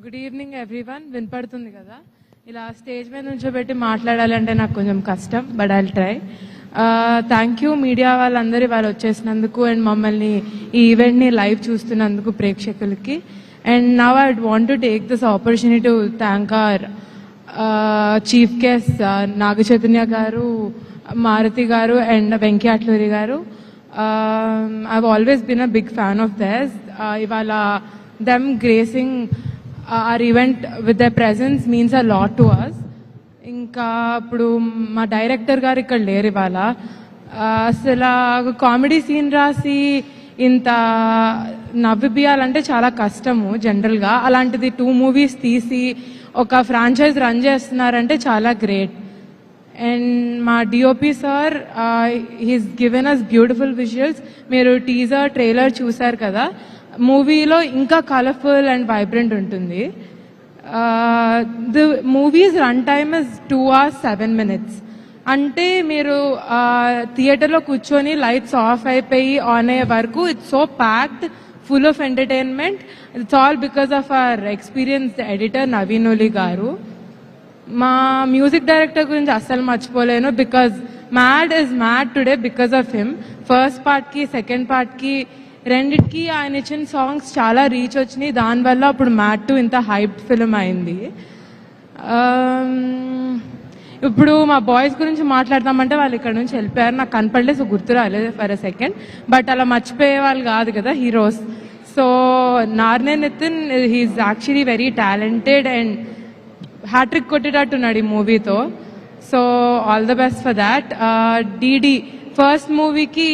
Good evening everyone. వినపడుతుంది కదా? ఇలా స్టేజ్ మీద నుంచోబెట్టి మాట్లాడాలంటే నాకు కొంచెం కష్టం, but I'll try. Thank you media వాళ్ళందరూ వాళ్ళు వచ్చేసినందుకు అండ్ మమ్మల్ని ఈ ఈవెంట్ని లైవ్ చూస్తున్నందుకు ప్రేక్షకులకి. And now I want to take this opportunity to thank our chief guest Naga Chaitanya garu, Maruthi గారు అండ్ వెంకీ అట్లూరి గారు. I've always been a big fan of theirs. Ivala them gracing our event with their presence means a lot to us. ఇంకా ఇప్పుడు మా director గారు ఇక్కడ లేరు ఇవాళ. అసలు కామెడీ సీన్ రాసి ఇంత నవ్విపియాలంటే చాలా కష్టము జనరల్గా. అలాంటిది 2 movies తీసి ఒక ఫ్రాంచైజ్ రన్ చేస్తున్నారంటే చాలా గ్రేట్. అండ్ మా DOP sir he's given us beautiful visuals. మీరు టీజర్ ట్రైలర్ చూసారు కదా, మూవీలో ఇంకా కలర్ఫుల్ అండ్ వైబ్రెంట్ ఉంటుంది. The movie's run time is 2 hours 7 minutes. అంటే మీరు థియేటర్లో కూర్చొని లైట్స్ ఆఫ్ అయిపోయి ఆన్ అయ్యే వరకు it's so packed, full of entertainment. It's all because of our experienced editor Naveen ఓలి గారు. మా మ్యూజిక్ డైరెక్టర్ గురించి అస్సలు మర్చిపోలేను, because mad is mad today because of him. First పార్ట్కి సెకండ్ పార్ట్కి రెండిటికి ఆయన ఇచ్చిన సాంగ్స్ చాలా రీచ్ వచ్చినాయి. దానివల్ల అప్పుడు మ్యాడ్ 2 ఇంత హైప్డ్ ఫిల్మ్ అయింది. ఇప్పుడు మా బాయ్స్ గురించి మాట్లాడదామంటే వాళ్ళు ఇక్కడ నుంచి వెళ్ళిపోయారు. నాకు కనపడలేదు, సో గుర్తు రాలేదు ఫర్ ఎ సెకండ్. బట్ అలా మర్చిపోయే వాళ్ళు కాదు కదా heroes. So Narne Nithin he's actually very talented and hattrick కొట్టేటట్టున్నాడు ఈ మూవీతో. So all the best for that. DD first మూవీకి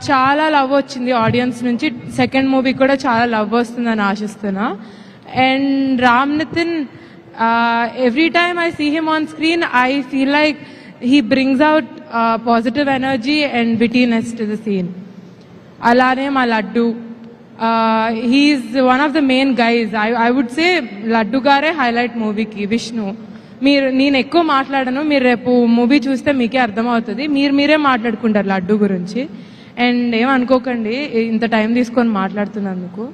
చాలా లవ్ వచ్చింది ఆడియన్స్ నుంచి, సెకండ్ మూవీ కూడా చాలా లవ్ వస్తుందని ఆశిస్తున్నా. And Ram Nithin, every time I see him on screen I feel like he brings out positive energy and wittiness to the scene. అలానే మా laddu, he's one of the main guys. I would say laddu గారే highlight మూవీకి. విష్ణు, నేను ఎక్కువ మాట్లాడను, మీరు రేపు movie చూస్తే మీకే అర్థమవుతుంది. మీరే మాట్లాడుకుంటారు లడ్డు గురించి. అండ్ ఏమనుకోకండి ఇంత టైం తీసుకొని మాట్లాడుతున్నందుకు,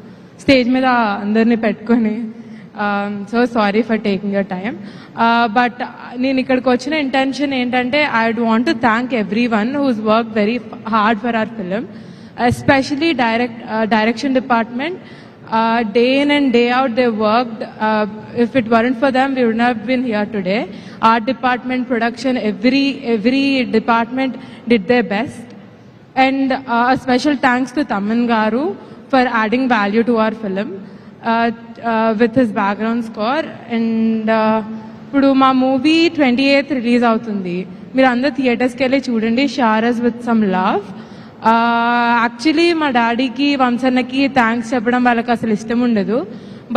స్టేజ్ మీద అందరినీ పెట్టుకొని. So sorry for taking your time. But నేను ఇక్కడికి వచ్చిన ఇంటెన్షన్ ఏంటంటే I want to thank every one who's work very hard for hour film. Especially direction department, day in and day out they worked. If it weren't for them we wouldn't have been here today. Art department, production, every department did their best. And a special thanks to Tamman Garu for adding value to our film with his background score. And ఇప్పుడు మా movie 28th release అవుతుంది. మీరు అందరు థియేటర్స్కి వెళ్ళి చూడండి. Shower us with some love. Actually మా డాడీకి వంశన్నకి థ్యాంక్స్ చెప్పడం వాళ్ళకి అసలు ఇష్టం ఉండదు,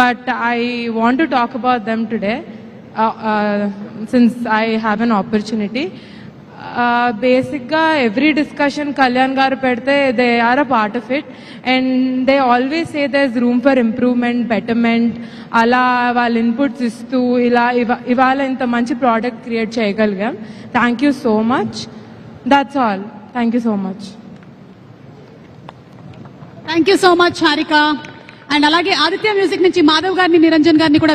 but I want to talk about them today since I have an opportunity. బేసిక్గా ఎవ్రీ డిస్కషన్ కళ్యాణ్ గారు పెడితే they are a part of it and they always say there is room for improvement, betterment. అలా వాళ్ళ inputs ఇస్తూ ఇవాళ ఇంత మంచి product create చేయగలిగాం. Thank you so much. That's all. Thank you so much. Thank you so much Harika. And అలాగే Aditya music నుంచి మాధవ్ గారిని, నిరంజన్ గారిని కూడా